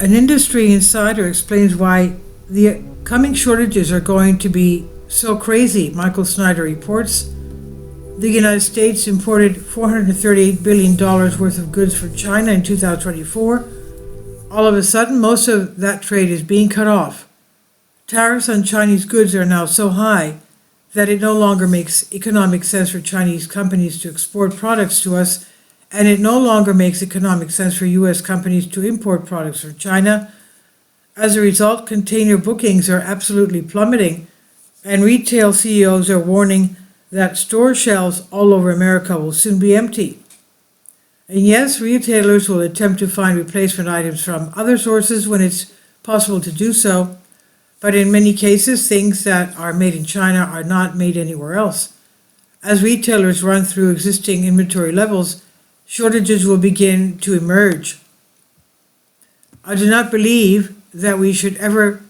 An industry insider explains why the coming shortages are going to be so crazy. Michael Snyder reports the United States imported $438 billion worth of goods from China in 2024. All of a sudden, most of that trade is being cut off. Tariffs on Chinese goods are now so high that it no longer makes economic sense for Chinese companies to export products to us, and it no longer makes economic sense for U.S. companies to import products from China. As a result, container bookings are absolutely plummeting, and retail CEOs are warning that store shelves all over America will soon be empty. And yes, retailers will attempt to find replacement items from other sources when it's possible to do so, but in many cases, things that are made in China are not made anywhere else. As retailers run through existing inventory levels, shortages will begin to emerge. I do not believe that we should ever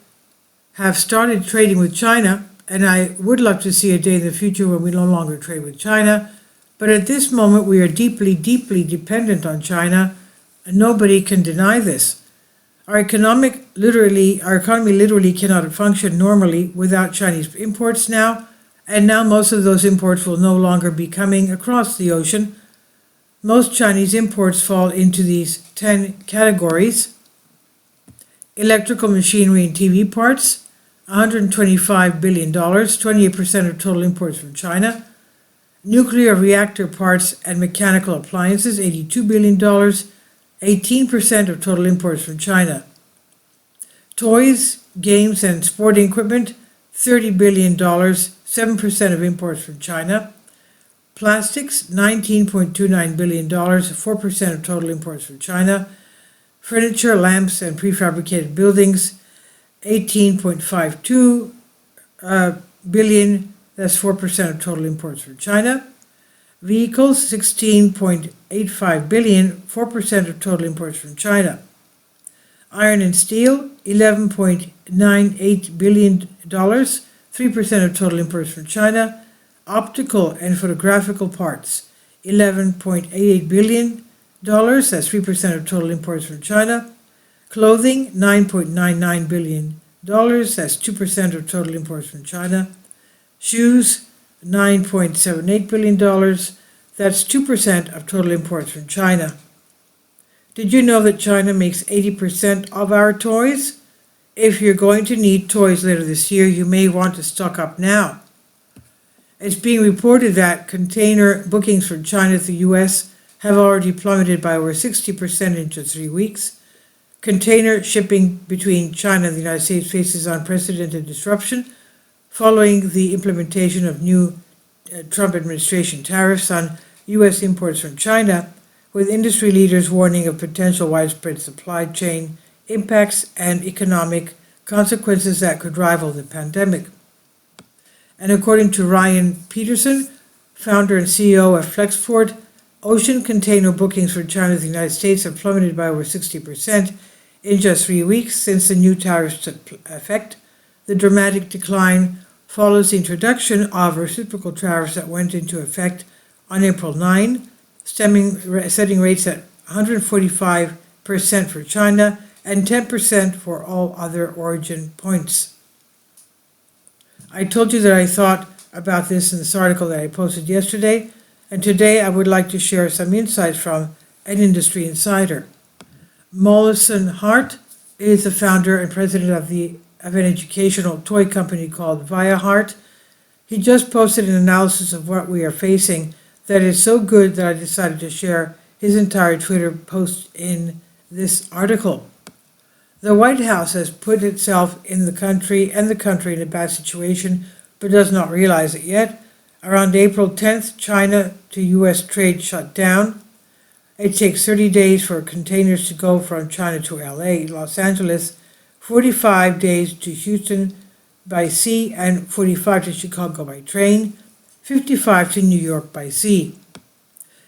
have started trading with China, and I would love to see a day in the future when we no longer trade with China, but at this moment we are deeply, deeply dependent on China, and nobody can deny this. Our economy literally cannot function normally without Chinese imports now, and now most of those imports will no longer be coming across the ocean. Most Chinese imports fall into these 10 categories: electrical machinery and TV parts, $125 billion, 28% of total imports from China; nuclear reactor parts and mechanical appliances, $82 billion, 18% of total imports from China; toys, games, and sporting equipment, $30 billion, 7% of imports from China; plastics, $19.29 billion, 4% of total imports from China; furniture, lamps, and prefabricated buildings, $18.52 billion, that's 4% of total imports from China; vehicles, $16.85 billion, 4% of total imports from China; iron and steel, $11.98 billion, 3% of total imports from China; optical and photographical parts, $11.88 billion, that's 3% of total imports from China; clothing, $9.99 billion, that's 2% of total imports from China; shoes, $9.78 billion, that's 2% of total imports from China. Did you know that China makes 80% of our toys? If you're going to need toys later this year, you may want to stock up now. It's being reported that container bookings from China to the U.S. have already plummeted by over 60% in just 3 weeks. Container shipping between China and the United States faces unprecedented disruption following the implementation of new Trump administration tariffs on U.S. imports from China, with industry leaders warning of potential widespread supply chain impacts and economic consequences that could rival the pandemic. And according to Ryan Peterson, founder and CEO of Flexport, ocean container bookings for China to the United States have plummeted by over 60% in just 3 weeks since the new tariffs took effect. The dramatic decline follows the introduction of reciprocal tariffs that went into effect on April 9, setting rates at 145% for China and 10% for all other origin points. I told you that I thought about this in this article that I posted yesterday, and today I would like to share some insights from an industry insider. Mollison Hart is the founder and president of an educational toy company called Viahart. He just posted an analysis of what we are facing that is so good that I decided to share his entire Twitter post in this article. The White House has put itself in the country in a bad situation, but does not realize it yet. Around April 10th, China to U.S. trade shut down. It takes 30 days for containers to go from China to LA, Los Angeles, 45 days to Houston by sea, and 45 to Chicago by train, 55 to New York by sea.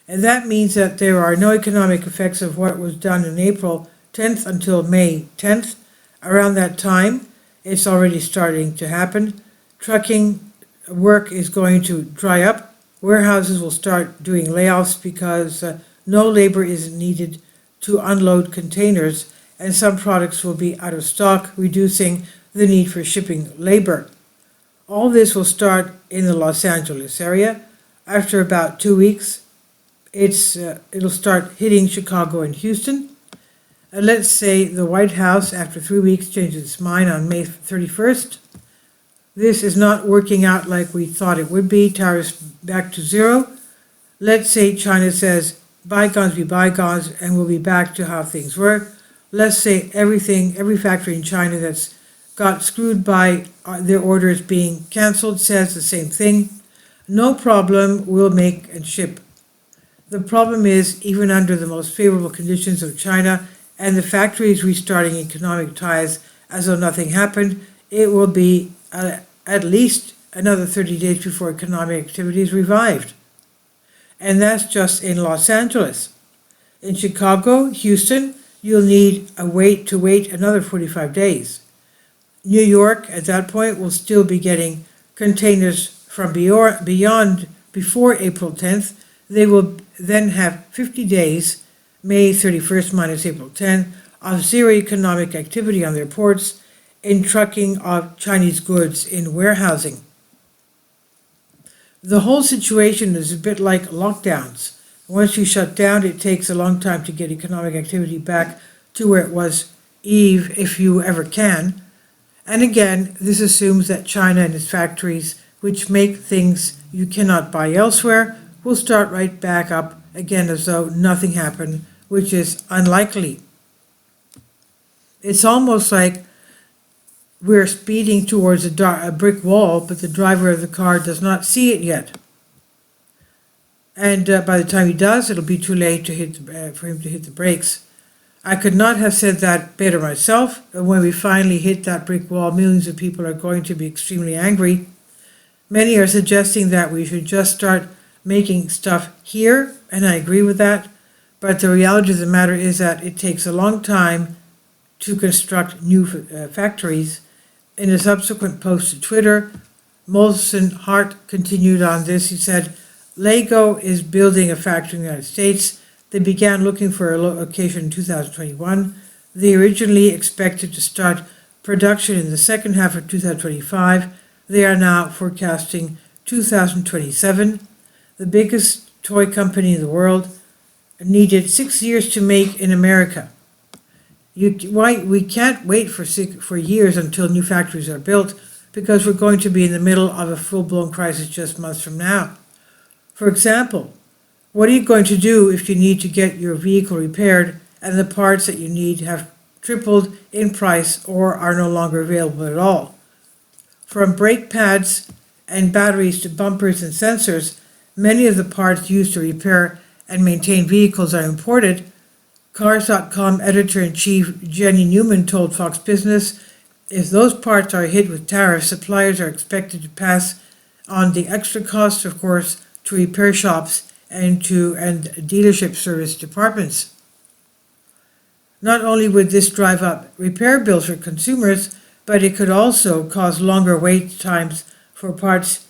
And that means that there are no economic effects of what was done in April 10th until May 10th. Around that time, it's already starting to happen. Trucking work is going to dry up. Warehouses will start doing layoffs because no labor is needed to unload containers, and some products will be out of stock, reducing the need for shipping labor. All this will start in the Los Angeles area. After about 2 weeks, it'll start hitting Chicago and Houston. And let's say the White House, after 3 weeks, changes its mind on May 31st. This is not working out like we thought it would be, tariffs back to zero. Let's say China says, bygones be bygones, and we'll be back to how things were. Let's say every factory in China that's got screwed by their orders being canceled says the same thing. No problem, we'll make and ship. The problem is, even under the most favorable conditions of China and the factories restarting economic ties as though nothing happened, it will be at least another 30 days before economic activity is revived. And that's just in Los Angeles. In Chicago, Houston, you'll need to wait another 45 days. New York, at that point, will still be getting containers from before April 10th. They will then have 50 days, May 31st minus April 10th, of zero economic activity on their ports, in trucking of Chinese goods in warehousing. The whole situation is a bit like lockdowns. Once you shut down, it takes a long time to get economic activity back to where it was if you ever can. And again, this assumes that China and its factories, which make things you cannot buy elsewhere, will start right back up again as though nothing happened, which is unlikely. It's almost like we're speeding towards a brick wall, but the driver of the car does not see it yet. And by the time he does, it'll be too late for him to hit the brakes. I could not have said that better myself. But when we finally hit that brick wall, millions of people are going to be extremely angry. Many are suggesting that we should just start making stuff here, and I agree with that. But the reality of the matter is that it takes a long time to construct new factories. In a subsequent post to Twitter, Molson Hart continued on this. He said, Lego is building a factory in the United States. They began looking for a location in 2021. They originally expected to start production in the second half of 2025. They are now forecasting 2027. The biggest toy company in the world needed 6 years to make in America. We can't wait for years until new factories are built, because we're going to be in the middle of a full-blown crisis just months from now. For example, what are you going to do if you need to get your vehicle repaired and the parts that you need have tripled in price or are no longer available at all? From brake pads and batteries to bumpers and sensors, many of the parts used to repair and maintain vehicles are imported. Cars.com editor-in-chief Jenny Newman told Fox Business, if those parts are hit with tariffs, suppliers are expected to pass on the extra costs, of course, to repair shops and dealership service departments. Not only would this drive up repair bills for consumers, but it could also cause longer wait times for parts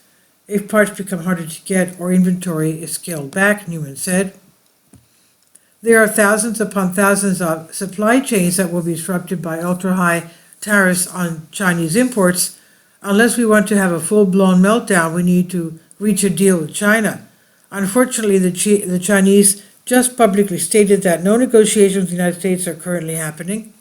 if parts become harder to get or inventory is scaled back, Newman said. There are thousands upon thousands of supply chains that will be disrupted by ultra-high tariffs on Chinese imports. Unless we want to have a full-blown meltdown, we need to reach a deal with China. Unfortunately, the Chinese just publicly stated that no negotiations with the United States are currently happening.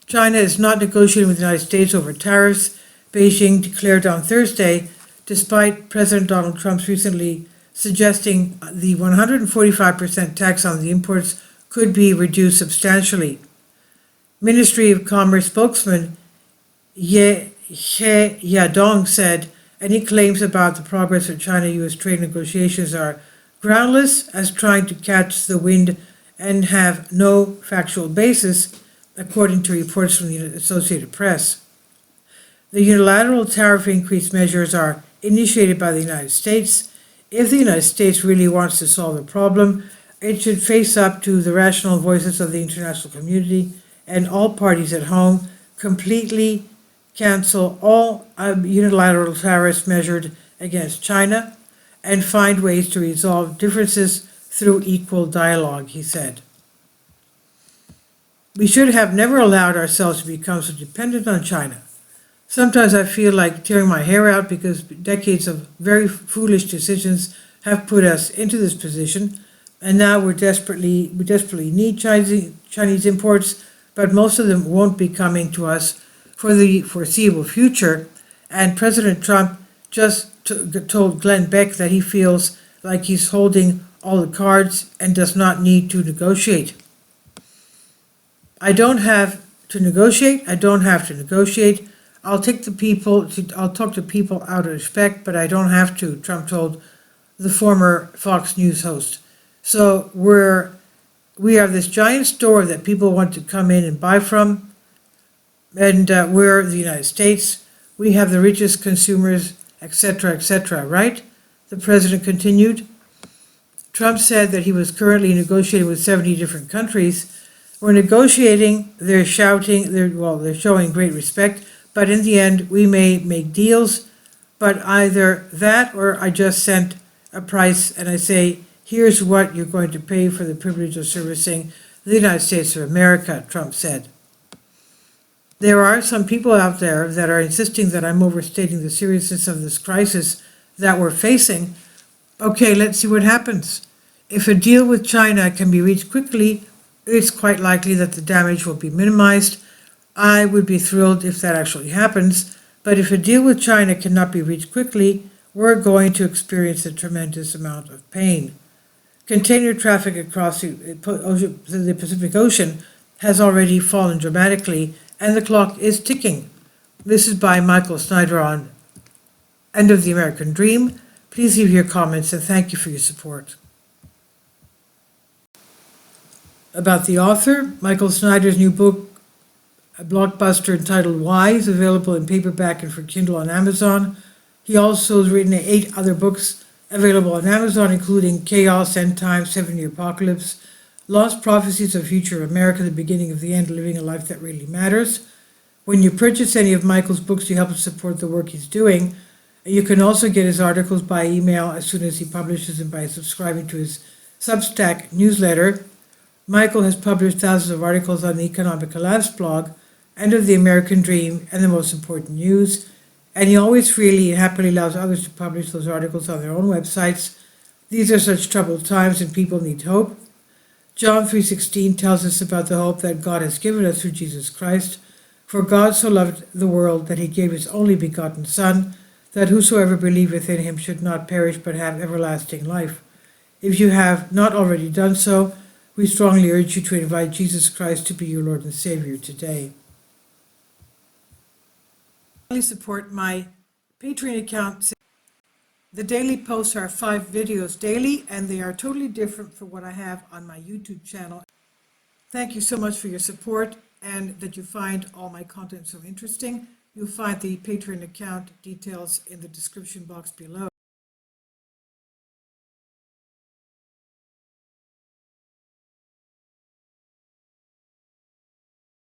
China is not negotiating with the United States over tariffs, Beijing declared on Thursday, despite President Donald Trump's recently suggesting the 145% tax on the imports could be reduced substantially. Ministry of Commerce spokesman He Yadong said any claims about the progress of China-U.S. trade negotiations are groundless, as trying to catch the wind and have no factual basis, according to reports from the Associated Press. The unilateral tariff increase measures are initiated by the United States. If the United States really wants to solve the problem, it should face up to the rational voices of the international community and all parties at home, completely cancel all unilateral tariffs measured against China, and find ways to resolve differences through equal dialogue, he said. We should have never allowed ourselves to become so dependent on China. Sometimes I feel like tearing my hair out because decades of very foolish decisions have put us into this position, and now we desperately need Chinese imports, but most of them won't be coming to us for the foreseeable future. And President Trump just told Glenn Beck that he feels like he's holding all the cards and does not need to negotiate. I don't have to negotiate. I don't have to negotiate. I'll talk to people out of respect, but I don't have to, Trump told the former Fox News host. So we are this giant store that people want to come in and buy from, and we're the United States. We have the richest consumers, etc., right? The president continued. Trump said that he was currently negotiating with 70 different countries. We're negotiating, they're shouting, they're showing great respect, but in the end, we may make deals, but either that or I just sent a price and I say, here's what you're going to pay for the privilege of servicing the United States of America, Trump said. There are some people out there that are insisting that I'm overstating the seriousness of this crisis that we're facing. Okay, let's see what happens. If a deal with China can be reached quickly, it's quite likely that the damage will be minimized. I would be thrilled if that actually happens, but if a deal with China cannot be reached quickly, we're going to experience a tremendous amount of pain. Container traffic across the Pacific Ocean has already fallen dramatically, and the clock is ticking. This is by Michael Snyder on End of the American Dream. Please leave your comments and thank you for your support. About the author, Michael Snyder's new book, a blockbuster entitled Why, is available in paperback and for Kindle on Amazon. He also has written 8 other books available on Amazon, including Chaos, End Times, 7-Year Apocalypse, Lost Prophecies of Future America, The Beginning of the End, Living a Life That Really Matters. When you purchase any of Michael's books, you help to support the work he's doing. You can also get his articles by email as soon as he publishes them by subscribing to his Substack newsletter. Michael has published thousands of articles on the Economic Collapse blog, End of the American Dream, and The Most Important News, and he always freely and happily allows others to publish those articles on their own websites. These are such troubled times and people need hope. John 3:16 tells us about the hope that God has given us through Jesus Christ. For God so loved the world that he gave his only begotten Son, that whosoever believeth in him should not perish but have everlasting life. If you have not already done so, we strongly urge you to invite Jesus Christ to be your Lord and Savior today. Please support my Patreon account. The daily posts are 5 videos daily, and they are totally different from what I have on my YouTube channel. Thank you so much for your support and that you find all my content so interesting. You'll find the Patreon account details in the description box below.